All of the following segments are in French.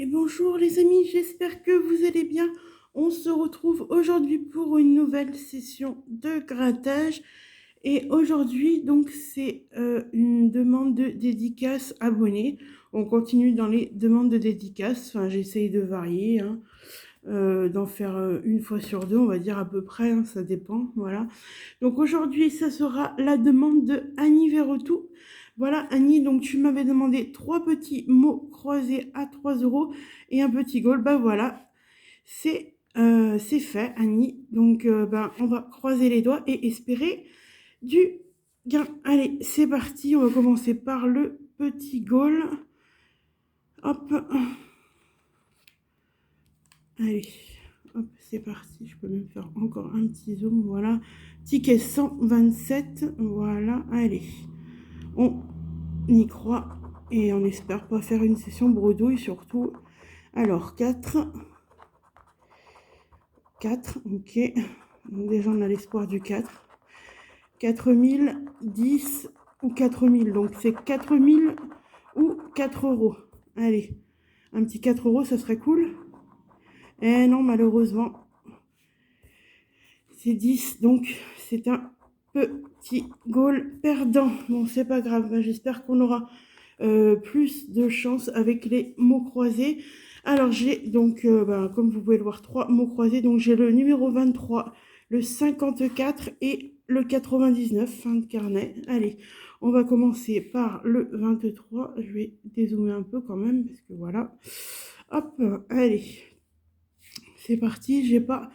Et bonjour les amis, j'espère que vous allez bien. On se retrouve aujourd'hui pour une nouvelle session de grattage. Et aujourd'hui, donc, c'est une demande de dédicace abonnée. On continue dans les demandes de dédicace. Enfin, j'essaye de varier, hein, d'en faire une fois sur deux, on va dire à peu près, hein, ça dépend. Voilà. Donc aujourd'hui, ça sera la demande de Annie Verretou. Voilà, Annie, donc tu m'avais demandé trois petits mots croisés à 3 euros et un petit goal. Bah voilà, c'est fait, Annie. Donc ben, on va croiser les doigts et espérer du gain. Allez, c'est parti. On va commencer par le petit goal. Hop. Allez, hop, c'est parti. Je peux même faire encore un petit zoom. Voilà. Ticket 127. Voilà, allez. On y croit et on espère pas faire une session bredouille surtout. Alors, 4. 4, ok. Donc déjà, on a l'espoir du 4. 4000, 10 ou 4000. Donc, c'est 4000 ou 4 euros. Allez, un petit 4 euros, ça serait cool. Eh non, malheureusement, c'est 10. Donc, c'est un petit goal perdant. Bon, c'est pas grave. Ben, j'espère qu'on aura plus de chance avec les mots croisés. Alors, j'ai donc, comme vous pouvez le voir, trois mots croisés. Donc, j'ai le numéro 23, le 54 et le 99, fin de carnet. Allez, on va commencer par le 23. Je vais dézoomer un peu quand même, parce que voilà. Hop, allez, c'est parti. J'ai pas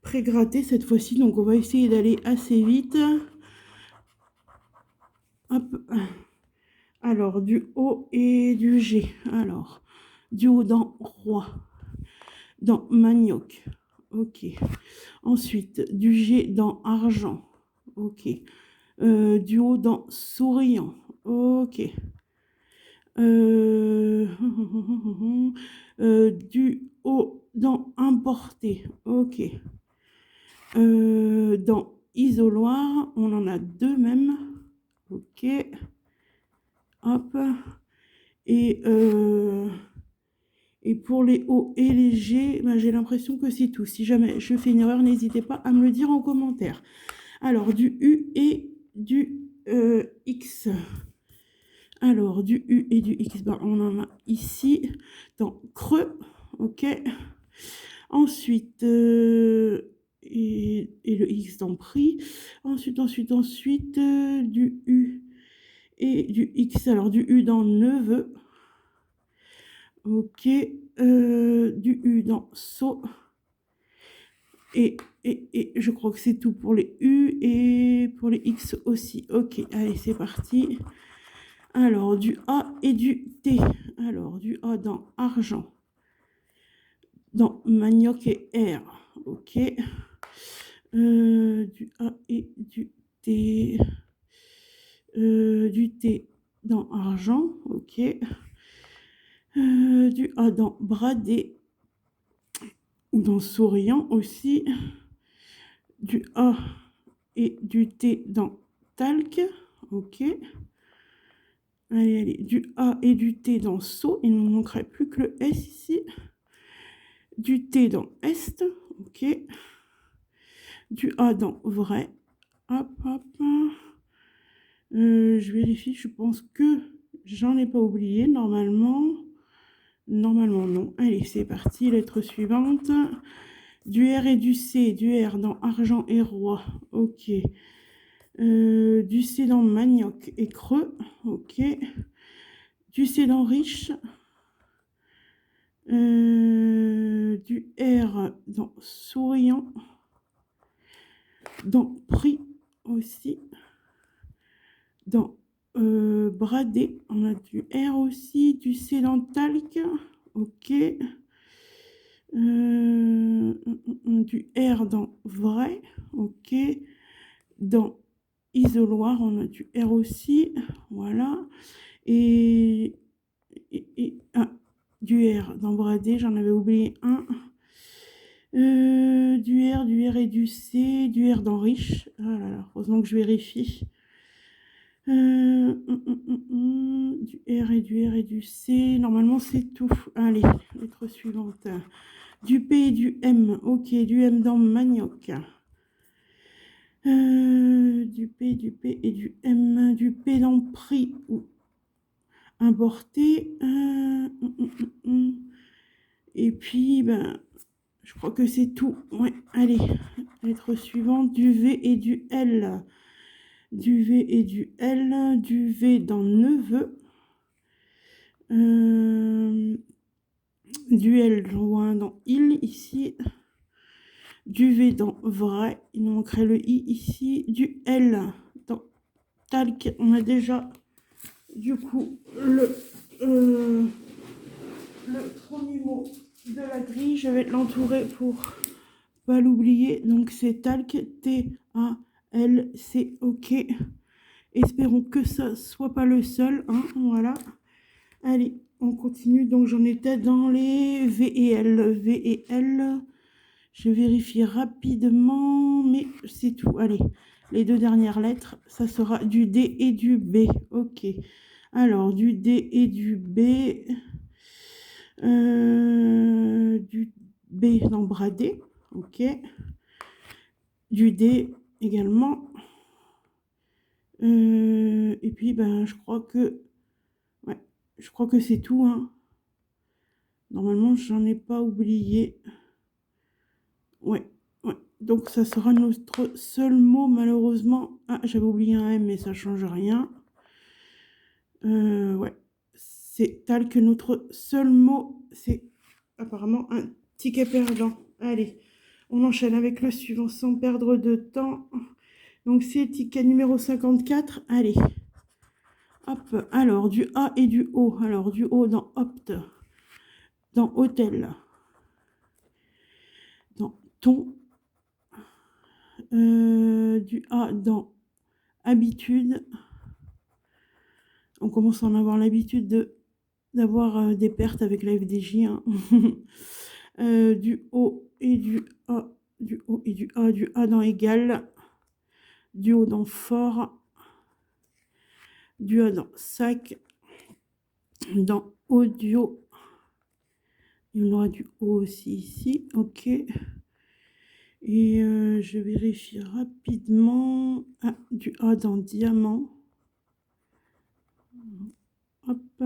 pré-gratté cette fois-ci, donc on va essayer d'aller assez vite. Hop. Alors, du haut et du G. Alors, du haut dans roi, dans manioc. Ok. Ensuite, du G dans argent. Ok. Du haut dans souriant. Ok. Euh, du haut dans importé. Ok. Dans isoloir, on en a deux même. Ok. Hop. Et Et pour les hauts et les G, ben, j'ai l'impression que c'est tout. Si jamais je fais une erreur, n'hésitez pas à me le dire en commentaire. Alors, du U et du X. Alors, du U et du X, ben, on en a ici dans creux. OK. Ensuite, et le X dans prix. Ensuite, du U et du X. Alors, du U dans neveu. Ok, du U dans saut. Et je crois que c'est tout pour les U et pour les X aussi. Ok, allez, c'est parti. Alors, du A et du T. Alors, du A dans argent, dans manioc et R. Ok. Du A et du T. Du T dans argent. Ok. Du A dans bradé ou dans souriant aussi. Du A et du T dans talc. Ok. Allez, du A et du T dans saut. Il ne nous manquerait plus que le S ici. Du T dans est. Ok. Du A dans vrai. Hop, hop. Je vérifie. Je pense que j'en ai pas oublié. Normalement, non. Allez, c'est parti. Lettre suivante. Du R et du C. Du R dans argent et roi. Ok. Du C dans manioc et creux. Ok. Du C dans riche. Du R dans souriant. Dans prix aussi. Dans bradé. On a du R aussi. Du C dans talc. Ok. Du R dans vrai. Ok. Dans isoloir, on a du R aussi. Voilà. Et, du R dans bradé, j'en avais oublié un. Du R et du C, du R dans riche. Ah là là, heureusement que je vérifie. Du R et du C. Normalement, c'est tout. Allez, lettre suivante. Du P et du M. Ok, du M dans manioc. Du P et du M. Du P dans prix ou importé. Et puis, ben, je crois que c'est tout. Ouais, allez, lettre suivante. Du V et du L. Du V et du L. Du V dans neveu. Du L, j'en vois un dans il ici. Du V dans vrai, il nous manquerait le I ici. Du L dans talc, on a déjà du coup le premier mot de la grille. Je vais l'entourer pour pas l'oublier. Donc c'est talc, T-A-L-C, ok. Espérons que ça soit pas le seul, hein, voilà. Allez, on continue. Donc j'en étais dans les V et L. V et L. Je vérifie rapidement, mais c'est tout. Allez, les deux dernières lettres, ça sera du D et du B. Ok. Alors, du D et du B. Du B dans bradé. Ok. Du D également. Et puis, ben, je crois que c'est tout, hein. Normalement, j'en ai pas oublié. Ouais, ouais. Donc, ça sera notre seul mot, malheureusement. Ah, j'avais oublié un M, mais ça change rien. Ouais. C'est tel que notre seul mot, c'est apparemment un ticket perdant. Allez, on enchaîne avec le suivant sans perdre de temps. Donc, c'est ticket numéro 54. Allez. Hop, alors du A et du O. Alors du O dans Opt, dans Hôtel, dans Ton, du A dans Habitude. On commence à en avoir l'habitude d'avoir des pertes avec la FDJ, hein. Du O et du A, du O et du A dans Égal, du O dans Fort, du A dans Sac, dans Audio. Il y en aura du O aussi ici, ok. Et je vérifie rapidement. Ah, du A dans Diamant. Hop.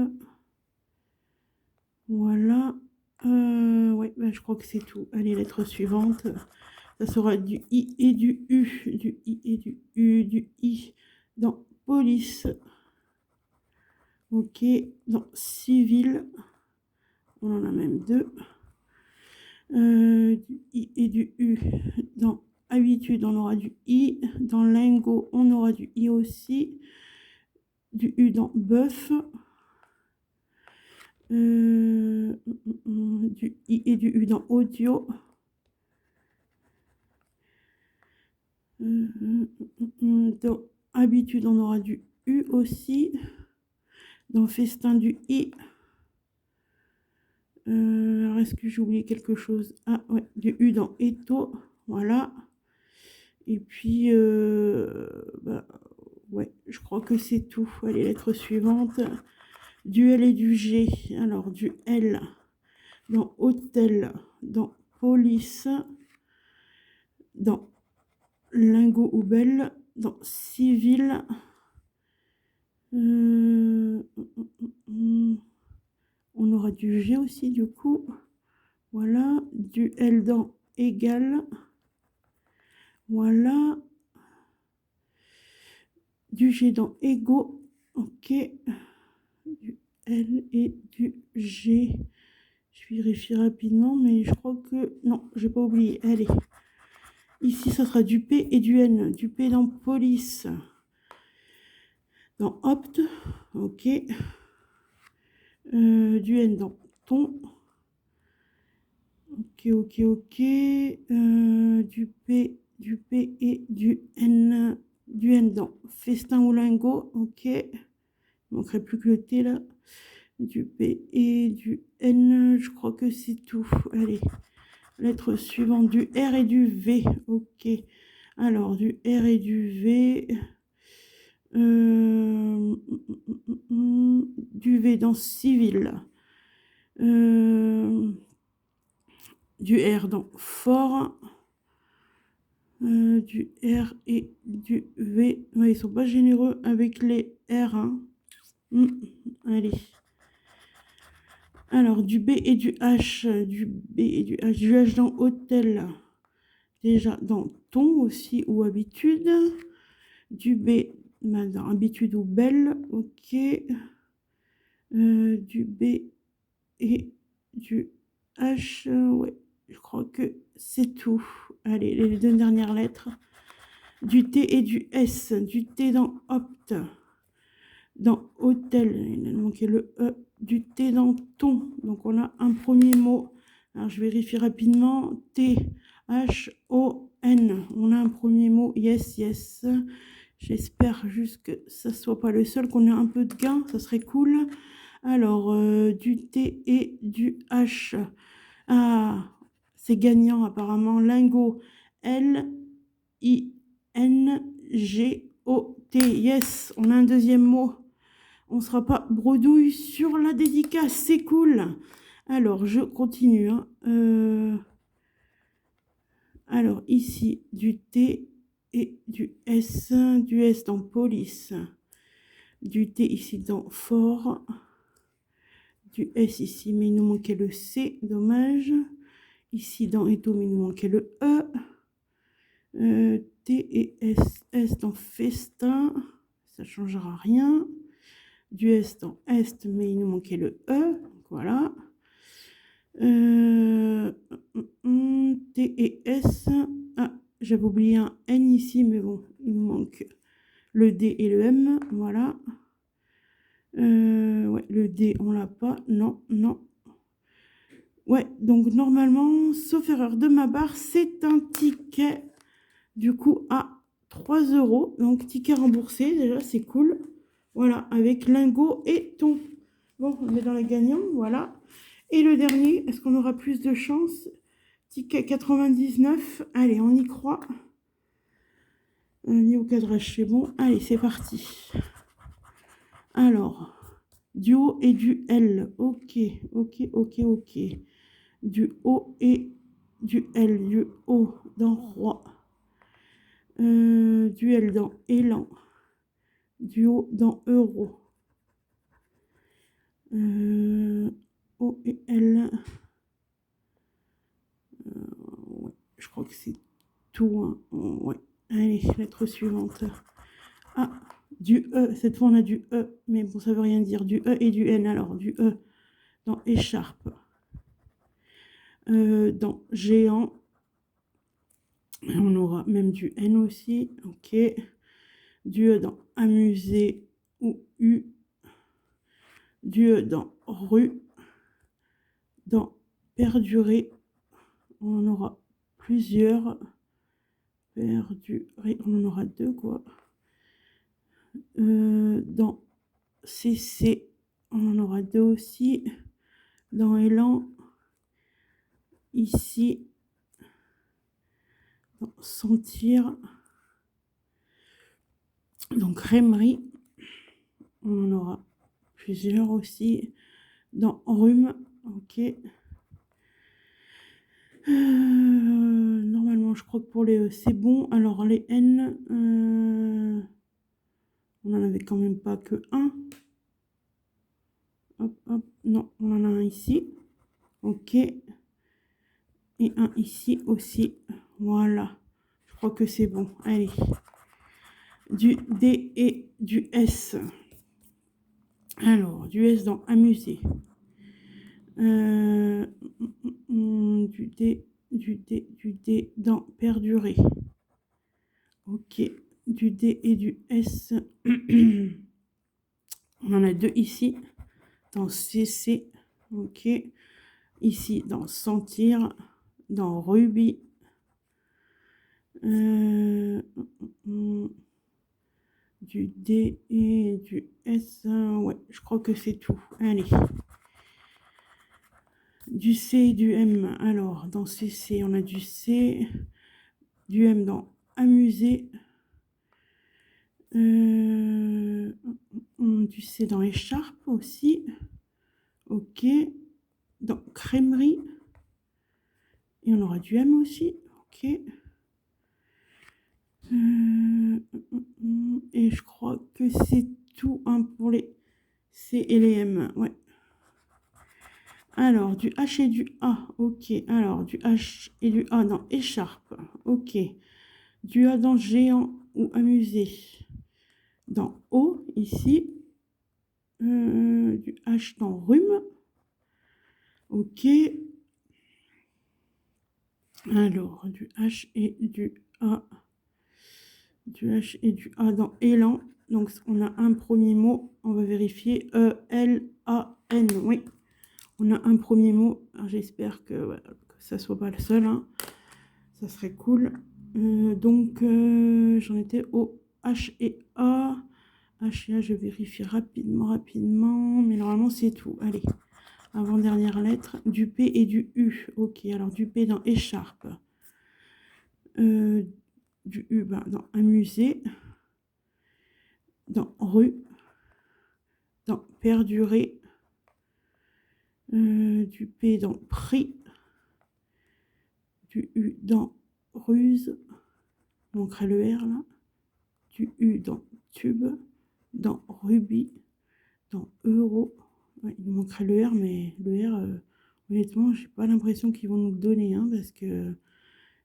Voilà. Ouais, ben, je crois que c'est tout. Allez, lettre suivante. Ça sera du I et du U. Du I et du U. Du I dans Police. Ok. Dans Civil. On en a même deux. Du I et du U dans Habitude, on aura du I. Dans Lingo, on aura du I aussi. Du U dans Bœuf. Du I et du U dans Audio. Dans Habitude, on aura du U aussi. Dans Festin, du I. Alors, est-ce que j'ai oublié quelque chose? Ah, ouais, du U dans Eto. Voilà. Et puis, bah, ouais, je crois que c'est tout. Allez, lettre suivante. Du L et du G. Alors, du L dans Hôtel, dans Police, dans Lingot ou Belle, dans Civil. On aura du G aussi, du coup. Voilà. Du L dans Égal. Voilà. Du G dans Ego. Ok. Du L et du G. Je vérifie rapidement, mais je crois que... Non, j'ai pas oublié. Allez. Ici, ça sera du P et du N. Du P dans Police. Dans Opt. Ok. Du N dans Ton. Ok, ok, ok. Du P et du N. Du N dans Festin ou Lingot. Ok. Il ne manquerait plus que le T là. Du P et du N. Je crois que c'est tout. Allez. Lettre suivante. Du R et du V. Ok. Alors, du R et du V. Du V dans civil. Du R dans fort. Du R et du V. Ouais, ils sont pas généreux avec les R, hein. Allez. Alors, du B et du H. Du B et du H. Du H dans hôtel. Déjà dans ton aussi ou habitude. Du B dans habitude ou belle. Ok. Du B et du H. Ouais, je crois que c'est tout. Allez, les deux dernières lettres. Du T et du S. Du T dans opt. Dans hôtel, il a manqué le E. Du T dans ton. Donc on a un premier mot. Alors je vérifie rapidement. T, H, O, N. On a un premier mot. Yes, yes. J'espère juste que ça soit pas le seul, qu'on ait un peu de gain. Ça serait cool. Alors, du T et du H. Ah, c'est gagnant apparemment. Lingot. L-I-N-G-O-T. Yes, on a un deuxième mot. On ne sera pas bredouille sur la dédicace. C'est cool. Alors, je continue, hein. Alors, ici, du T et du S. Du S dans police. Du T ici dans fort. Du S ici, mais il nous manquait le C, dommage. Ici dans Eto, mais il nous manquait le E. T et S, S dans festin, ça ne changera rien. Du S dans Est, mais il nous manquait le E, voilà. T et S, ah, j'avais oublié un N ici, mais bon, il nous manque le D et le M, voilà. Ouais, le D, on l'a pas, non, non. Ouais, donc normalement, sauf erreur de ma part, c'est un ticket du coup à 3 euros. Donc ticket remboursé, déjà c'est cool. Voilà, avec lingot et thon. Bon, on est dans les gagnants, voilà. Et le dernier, est-ce qu'on aura plus de chance? Ticket 99. Allez, on y croit. Ni au cadrage, c'est bon. Allez, c'est parti. Alors, du O et du L. Ok, ok, ok, ok. Du O et du L. Du O dans roi. Du L dans élan. Du O dans euro. O et L. Ouais, je crois que c'est tout, hein. Ouais. Allez, lettre suivante. Ah, du E. Cette fois, on a du E, mais bon, ça veut rien dire. Du E et du N. Alors, du E dans écharpe. Dans géant. On aura même du N aussi. Ok. Du E dans amuser ou U. Du E dans rue. Dans perdurer. On en aura plusieurs. Perdurer. On en aura deux, quoi. Dans CC, on en aura deux aussi. Dans élan, ici, dans sentir, donc crèmerie, on en aura plusieurs aussi. Dans rhume, ok. Normalement, je crois que pour les E, c'est bon. Alors, les N, on n'en avait quand même pas que un. Hop, hop, non, on en a un ici. Ok. Et un ici aussi. Voilà. Je crois que c'est bon. Allez. Du D et du S. Alors, du S dans amuser. Du D, du D, du D dans perdurer. Ok. Du D et du S. On en a deux ici. Dans CC. Ok. Ici, dans sentir. Dans rubis. Du D et du S. Ouais, je crois que c'est tout. Allez. Du C et du M. Alors, dans CC, on a du C. Du M dans amuser. Du C dans écharpe aussi. Ok. Dans crèmerie. Et on aura du M aussi. Ok. Et je crois que c'est tout hein, pour les C et les M. Ouais. Alors, du H et du A. Ok. Alors, du H et du A dans écharpe. Ok. Du A dans géant ou amusé. Dans O, ici. Du H dans rhume. Ok. Alors, du H et du A. Du H et du A dans élan. Donc, on a un premier mot. On va vérifier. E-L-A-N. Oui. On a un premier mot. J'espère que, ouais, que ça soit pas le seul. Hein. Ça serait cool. Donc, j'en étais au H et A. H et A, je vérifie rapidement. Mais normalement, c'est tout. Allez. Avant-dernière lettre. Du P et du U. Ok. Alors, du P dans écharpe. Du U dans amusé. Dans rue. Dans perdurer. Du P dans prix. Du U dans ruse. Il manquerait le R là. Du U dans tube. Dans rubis. Dans euro. Ouais, il manquerait le R, mais le R, honnêtement, j'ai pas l'impression qu'ils vont nous le donner, hein, parce que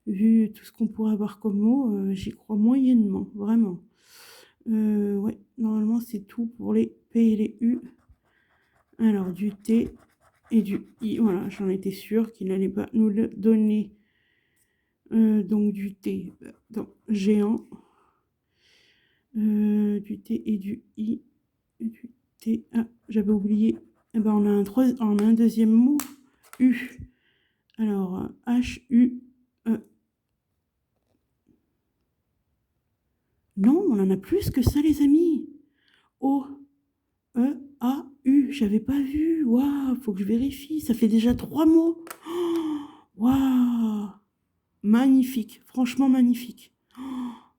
vu tout ce qu'on pourrait avoir comme mot, j'y crois moyennement, vraiment. Ouais, normalement, c'est tout pour les P et les U. Alors, du T et du I, voilà, j'en étais sûre qu'il n'allait pas nous le donner. Donc, du T dans géant. Du T et du I. Du T. Ah, j'avais oublié. Eh ben, on a un deuxième mot. U. Alors, H-U-E. Non, on en a plus que ça, les amis. O-E-A-U. J'avais pas vu. Waouh, faut que je vérifie. Ça fait déjà 3 mots. Waouh. Magnifique. Franchement, magnifique.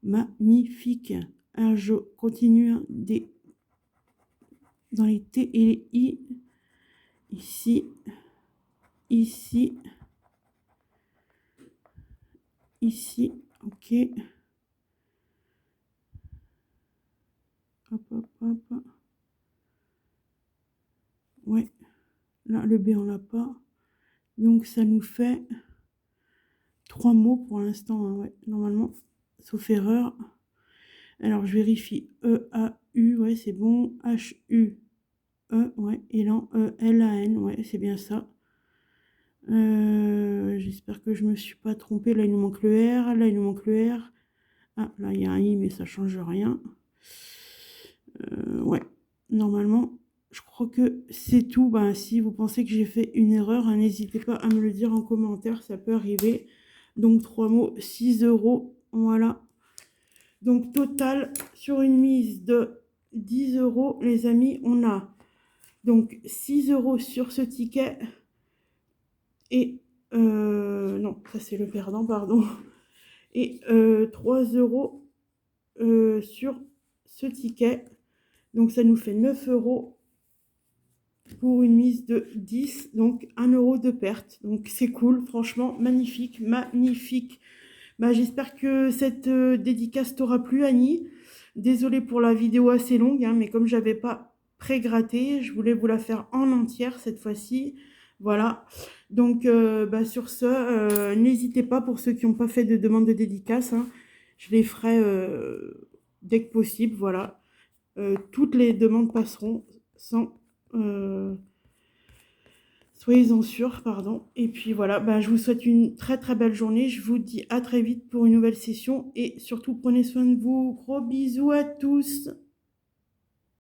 Magnifique. Alors, je continue dans les T et les I. Ici. Ici. Ici. Ok. Hop, hop, hop. Ouais. Là, le B, on l'a pas. Donc, ça nous fait 3 mots pour l'instant. Hein, ouais, normalement, sauf erreur. Alors, je vérifie. E-A-U, ouais, c'est bon. H-U-E, ouais. Élan, E-L-A-N, ouais, c'est bien ça. J'espère que je me suis pas trompée. Là, il nous manque le R. Là, il nous manque le R. Ah, là, il y a un I, mais ça change rien. Ouais, normalement, je crois que c'est tout. Ben, si vous pensez que j'ai fait une erreur, hein, n'hésitez pas à me le dire en commentaire, ça peut arriver. Donc 3 mots, 6 €, voilà. Donc total, sur une mise de 10 €, les amis, on a donc 6 € sur ce ticket. Et, non, ça c'est le perdant, pardon. Et 3 € sur ce ticket. Donc ça nous fait 9 € pour une mise de 10, donc 1 € de perte. Donc c'est cool, franchement, magnifique, magnifique. Bah, j'espère que cette dédicace t'aura plu, Annie. Désolée pour la vidéo assez longue, hein, mais comme j'avais pas pré-gratté, je voulais vous la faire en entière cette fois-ci. Voilà. Donc bah, sur ce, n'hésitez pas pour ceux qui n'ont pas fait de demande de dédicace. Hein, je les ferai dès que possible. Voilà. Toutes les demandes passeront sans... soyez-en sûrs, pardon. Et puis voilà, bah, je vous souhaite une très très belle journée. Je vous dis à très vite pour une nouvelle session. Et surtout, prenez soin de vous. Gros bisous à tous.